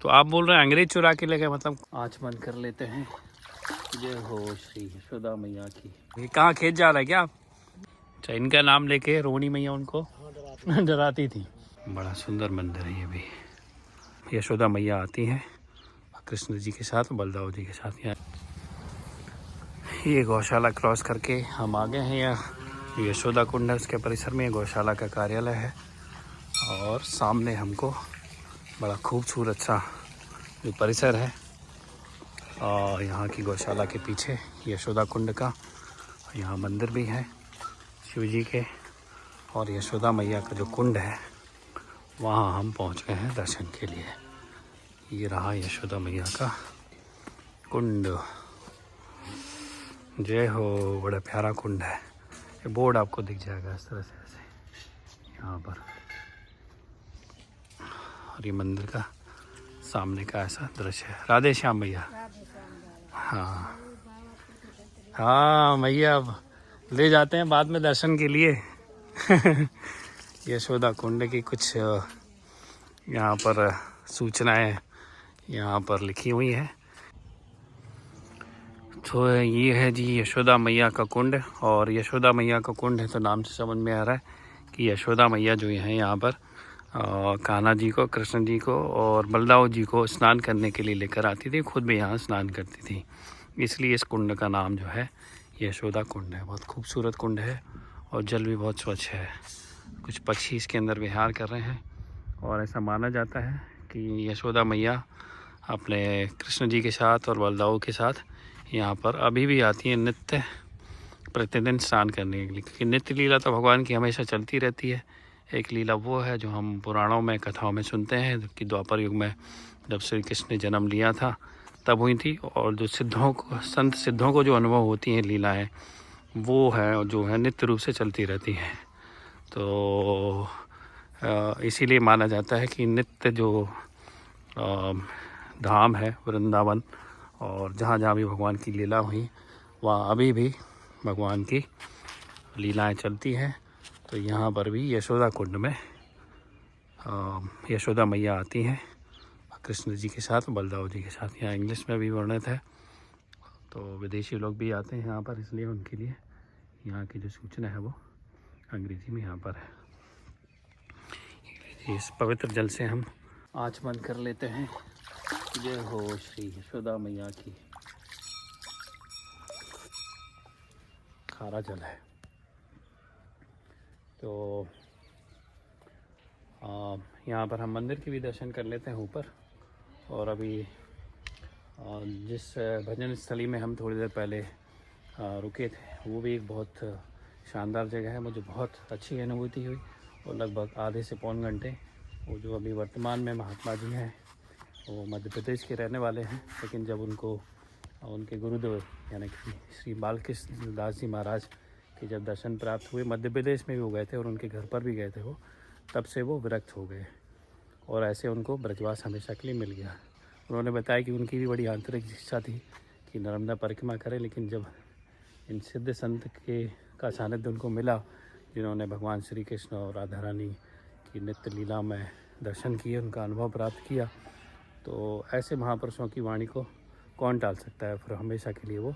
तो आप बोल रहे हैं अंग्रेज चुरा के ले गए, मतलब आँच बंद कर लेते हैं। जय हो श्री यशोदा मैया की। ये कहाँ खेत जा रहा है क्या आप? अच्छा, इनका नाम लेके रोहिणी मैया उनको डराती थी। बड़ा सुंदर मंदिर है ये भी। यशोदा मैया आती हैं कृष्ण जी के साथ, बलदाव जी के साथ। यहाँ ये गौशाला क्रॉस करके हम आ गए हैं। यहाँ यशोदा कुंड है, उसके परिसर में गौशाला का कार्यालय है। और सामने हमको बड़ा खूबसूरत सा जो परिसर है, और यहाँ की गौशाला के पीछे यशोदा कुंड का यहाँ मंदिर भी है शिव जी के। और यशोदा मैया का जो कुंड है वहाँ हम पहुँच गए हैं दर्शन के लिए। ये रहा यशोदा मैया का कुंड। जय हो। बड़ा प्यारा कुंड है। ये बोर्ड आपको दिख जाएगा इस तरह से ऐसे यहाँ पर। और ये मंदिर का सामने का ऐसा दृश्य है। राधे श्याम भैया। हाँ हाँ मैया, अब ले जाते हैं बाद में दर्शन के लिए। यशोदा कुंड की कुछ यहाँ पर सूचनाएं यहाँ पर लिखी हुई है। तो ये है जी यशोदा मैया का कुंड। और यशोदा मैया का कुंड है तो नाम से समझ में आ रहा है कि यशोदा मैया जो है यहाँ पर कान्हा जी को, कृष्ण जी को और बलदाव जी को स्नान करने के लिए लेकर आती थी। खुद भी यहाँ स्नान करती थी, इसलिए इस कुंड का नाम जो है यशोदा कुंड है। बहुत खूबसूरत कुंड है और जल भी बहुत स्वच्छ है। कुछ पक्षी इसके अंदर विहार कर रहे हैं। और ऐसा माना जाता है कि यशोदा मैया अपने कृष्ण जी के साथ और बलदाव के साथ यहाँ पर अभी भी आती हैं नित्य प्रतिदिन स्नान करने के लिए। क्योंकि नित्य लीला तो भगवान की हमेशा चलती रहती है। एक लीला वो है जो हम पुराणों में, कथाओं में सुनते हैं कि द्वापर युग में जब श्री कृष्ण ने जन्म लिया था तब हुई थी। और जो सिद्धों को, संत सिद्धों को जो अनुभव होती हैं लीलाएं, वो है और जो है नित्य रूप से चलती रहती हैं। तो इसीलिए माना जाता है कि नित्य जो धाम है वृंदावन, और जहाँ जहाँ भी भगवान की लीला हुई वहाँ अभी भी भगवान की लीलाएं चलती हैं। तो यहाँ पर भी यशोदा कुंड में यशोदा मैया आती हैं कृष्ण जी के साथ, बलदाव जी के साथ। यहाँ इंग्लिश में भी वर्णित है, तो विदेशी लोग भी आते हैं यहाँ पर, इसलिए उनके लिए यहाँ की जो सूचना है वो अंग्रेजी में यहाँ पर है। इस पवित्र जल से हम आँच बंद कर लेते हैं। जय हो श्री यशोदा मैया की। खारा जल है। तो यहाँ पर हम मंदिर के भी दर्शन कर लेते हैं ऊपर। और अभी जिस भजन स्थली में हम थोड़ी देर पहले रुके थे वो भी एक बहुत शानदार जगह है। मुझे बहुत अच्छी अनुभूति हुई। और लगभग आधे से पौन घंटे, वो जो अभी वर्तमान में महात्मा जी हैं वो मध्य प्रदेश के रहने वाले हैं, लेकिन जब उनको उनके गुरुदेव यानी कि श्री बालकृष्ण दास जी महाराज के जब दर्शन प्राप्त हुए, मध्य प्रदेश में भी वो गए थे और उनके घर पर भी गए थे वो, तब से वो विरक्त हो गए और ऐसे उनको ब्रजवास हमेशा के लिए मिल गया। उन्होंने बताया कि उनकी भी बड़ी आंतरिक इच्छा थी कि नर्मदा परिक्रमा करें, लेकिन जब इन सिद्ध संत का सानिध्य उनको मिला, जिन्होंने भगवान श्री कृष्ण और राधा रानी की नित्य लीला में दर्शन किए, उनका अनुभव प्राप्त किया, तो ऐसे महापुरुषों की वाणी को कौन टाल सकता है। फिर हमेशा के लिए वो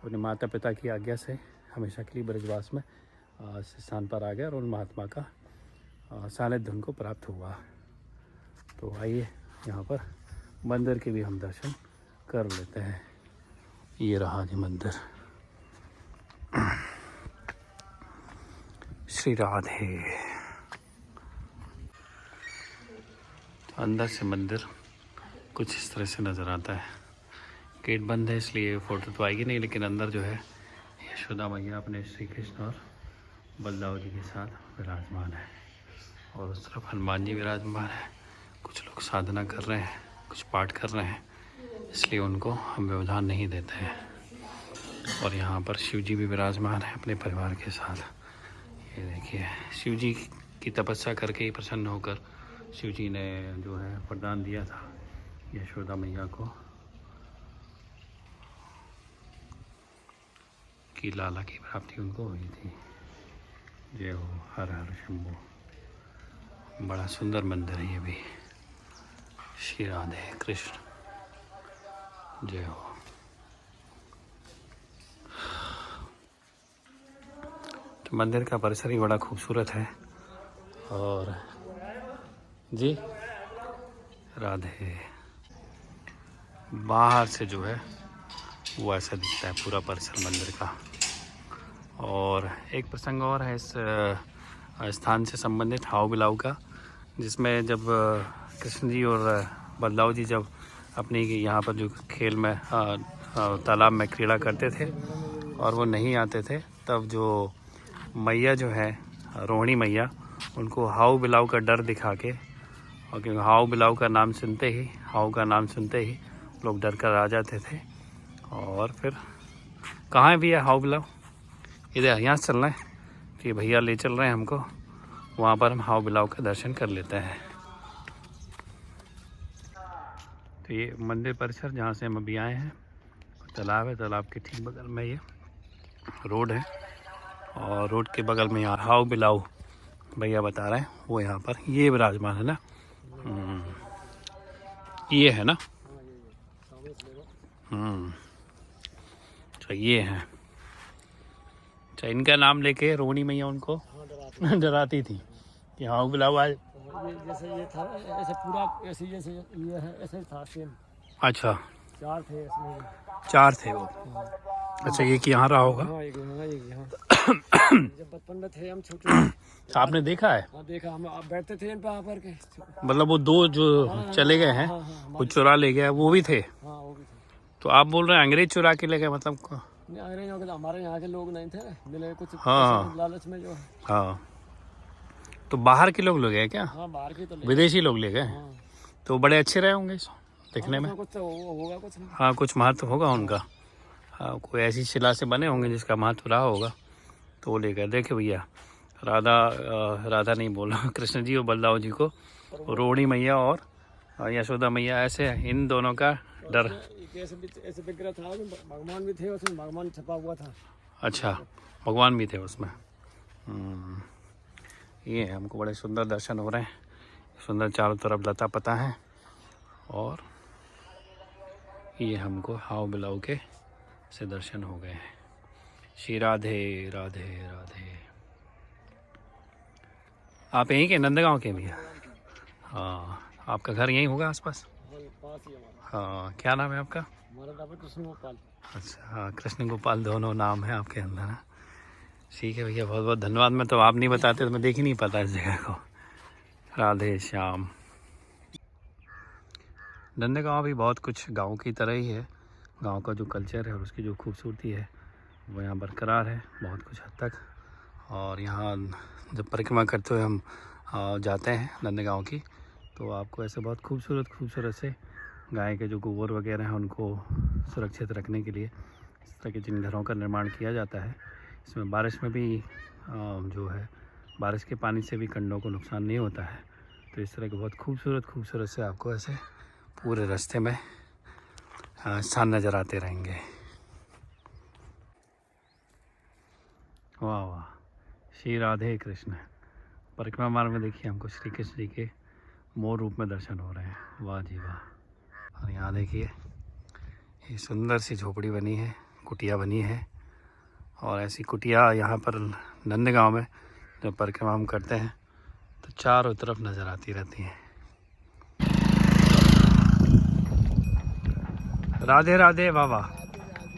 अपने माता पिता की आज्ञा से हमेशा के लिए ब्रजवास में स्थान पर आ गया और उन महात्मा का सानिध्य उनको प्राप्त हुआ। तो आइए यहाँ पर मंदिर के भी हम दर्शन कर लेते हैं। ये रहा जी मंदिर। श्री राधे। तो अंदर से मंदिर कुछ इस तरह से नज़र आता है। गेट बंद है इसलिए फ़ोटो तो आएगी नहीं, लेकिन अंदर जो है यशोदा मैया अपने श्री कृष्ण और बलदाव जी के साथ विराजमान है। और उस तरफ हनुमान जी विराजमान है। कुछ लोग साधना कर रहे हैं, कुछ पाठ कर रहे हैं, इसलिए उनको हम व्यवधान नहीं देते हैं। और यहाँ पर शिव जी भी विराजमान है अपने परिवार के साथ। ये देखिए, शिव जी की तपस्या करके ही प्रसन्न होकर शिव जी ने जो है वरदान दिया था यशोदा मैया को कि लाला की प्राप्ति उनको हुई थी। जय हो। हर हर शंभो। बड़ा सुंदर मंदिर है ये भी। श्री राधे कृष्ण, जय हो। तो मंदिर का परिसर ही बड़ा खूबसूरत है। और जी राधे, बाहर से जो है वो ऐसा दिखता है पूरा परिसर मंदिर का। और एक प्रसंग और है इस स्थान से संबंधित, हाउ बिलाव का, जिसमें जब कृष्ण जी और बलदाव जी जब अपनी यहाँ पर जो खेल में तालाब में क्रीड़ा करते थे और वो नहीं आते थे, तब जो मैया जो है रोहिणी मैया, उनको हाउ बिलाव का डर दिखा के, और क्योंकि हाउ बिलाव का नाम सुनते ही, हाउ का नाम सुनते ही लोग डर कर आ जाते थे। और फिर कहाँ भी है हाउ बिलाव, इधर यहाँ से चलना है, तो ये भैया ले चल रहे हैं हमको, वहाँ पर हम हाउ बिलाव का दर्शन कर लेते हैं। तो ये मंदिर परिसर जहाँ से हम अभी आए हैं, तालाब है, तालाब के ठीक बगल में ये रोड है, और रोड के बगल में यहाँ हाउ बिलाव भैया बता रहे हैं, वो यहाँ पर ये विराजमान है ना। ये है ना। तो ये है, अच्छा, इनका नाम लेके रोहिणी मैया उनको डराती थी कि हाउ बिलाव आज। जैसे ये था, ऐसे पूरा ऐसे जैसे ये है, ऐसे था सेम। अच्छा, 4 थे इसमें। 4 थे वो। अच्छा, ये कि यहाँ रहा होगा। हाँ, एक यहाँ। जब बचपन में थे हम छोटे। आपने देखा है? हाँ, देखा, हम आप बैठते थे इन पे आकर के। मतलब वो 2 जो चले गए हैं, वो चुरा ले गए, वो भी थे। हाँ, वो भी थे। तो आप बोल रहे हैं अंग्रेज चुरा के ले गए, मतलब? नहीं, अंग्रेजों के तो हमारे यहाँ के लोग नहीं थे, मिले कुछ हाँ, लालच में जो है। हाँ, तो बाहर के लोग ले गए क्या? हाँ, बाहर के तो विदेशी लोग ले गए। हाँ। तो बड़े अच्छे रहे होंगे दिखने में। कुछ तो होगा, कुछ नहीं। हाँ, कुछ महत्व होगा उनका। हाँ, कोई ऐसी शिला से बने होंगे जिसका महत्व रहा होगा, तो वो लेकर। देखे भैया, राधा नहीं बोला, कृष्ण जी और बलदाव जी को रोहिणी मैया और यशोदा मैया, ऐसे इन दोनों का डर। ऐसे विग्रह था, भगवान भी थे उसमें, भगवान छपा हुआ था। अच्छा, भगवान भी थे उसमें। ये हमको बड़े सुंदर दर्शन हो रहे हैं, सुंदर चारों तरफ लता पता है। और ये हमको हाउ बिलाव के से दर्शन हो गए हैं। श्री राधे राधे राधे। आप यहीं के नंदगांव के भैया? हाँ, आपका घर यहीं होगा आसपास? पास ही हमारा। हाँ, क्या नाम है आपका? हमारा नाम है कृष्ण गोपाल। अच्छा, हाँ, कृष्ण गोपाल, दोनों नाम है आपके अंदर ना। ठीक है भैया, बहुत बहुत धन्यवाद। मैं तो आप नहीं बताते तो मैं देख ही नहीं पाता इस जगह को। राधे श्याम। नंदगांव भी बहुत कुछ गांव की तरह ही है। गांव का जो कल्चर है और उसकी जो खूबसूरती है वो यहाँ बरकरार है बहुत कुछ हद तक। और यहाँ जब परिक्रमा करते हुए हम जाते हैं नंदगांव की, तो आपको ऐसे बहुत खूबसूरत से गाय के जो गोबर वगैरह हैं उनको सुरक्षित रखने के लिए इस तरह के जिन घरों का निर्माण किया जाता है, इसमें बारिश में भी जो है बारिश के पानी से भी कंडों को नुकसान नहीं होता है। तो इस तरह के बहुत खूबसूरत से आपको ऐसे पूरे रास्ते में स्थान नज़र आते रहेंगे। वाह वाह, श्री राधे कृष्ण। परिक्रमा मार्ग में देखिए हमको श्री कृष्ण जी के मोर रूप में दर्शन हो रहे हैं। वाह जी वाह। और यहाँ देखिए ये सुंदर सी झोपड़ी बनी है, कुटिया बनी है। और ऐसी कुटिया यहाँ पर नंदगांव में जब परिक्रमा हम करते हैं तो चारों तरफ नज़र आती रहती हैं। राधे राधे बाबा।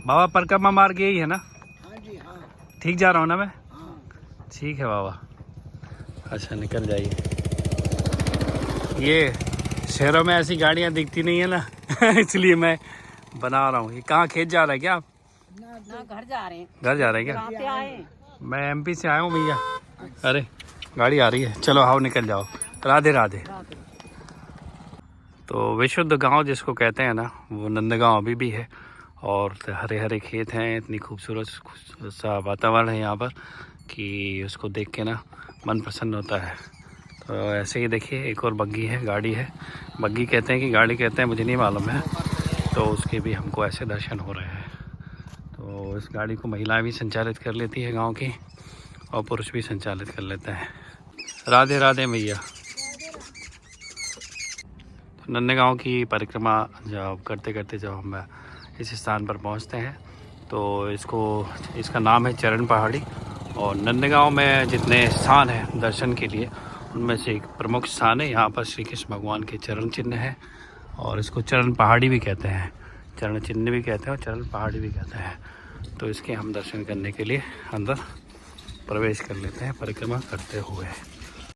बाबा, परिक्रमा मार्ग यही है ना? हाँ जी, हाँ। ठीक जा रहा हूँ ना मैं? हाँ। ठीक है बाबा। अच्छा, निकल जाइए। ये शहरों में ऐसी गाड़ियाँ दिखती नहीं है ना इसलिए मैं बना रहा हूँ। ये कहाँ, खेत जा रहा है क्या आप? ना, घर जा रहे हैं। घर जा रहे हैं क्या? कहाँ पे आए? मैं एमपी से आया हूँ भैया। अरे गाड़ी आ रही है, चलो आओ निकल जाओ। राधे राधे। तो विशुद्ध गांव जिसको कहते हैं ना, वो नंदगांव अभी भी है। और हरे हरे खेत हैं, इतनी खूबसूरत सा वातावरण है यहाँ पर कि उसको देख के ना मन प्रसन्न होता है। तो ऐसे ही देखिए एक और बग्गी है, गाड़ी है। बग्गी कहते हैं कि गाड़ी कहते हैं, मुझे नहीं मालूम है। तो उसके भी हमको ऐसे दर्शन हो रहे हैं। तो इस गाड़ी को महिलाएं भी संचालित कर लेती है गांव की, और पुरुष भी संचालित कर लेते हैं। राधे राधे भैया। नंदगांव की परिक्रमा जब करते करते जब हम इस स्थान पर पहुंचते हैं तो इसका नाम है चरण पहाड़ी। और नंदगांव में जितने स्थान हैं दर्शन के लिए उनमें से एक प्रमुख स्थान है। यहाँ पर श्री कृष्ण भगवान के चरण चिन्ह है और इसको चरण पहाड़ी भी कहते हैं, चरण चिन्ह भी कहते हैं और चरण पहाड़ी भी कहते हैं। तो इसके हम दर्शन करने के लिए अंदर प्रवेश कर लेते हैं परिक्रमा करते हुए।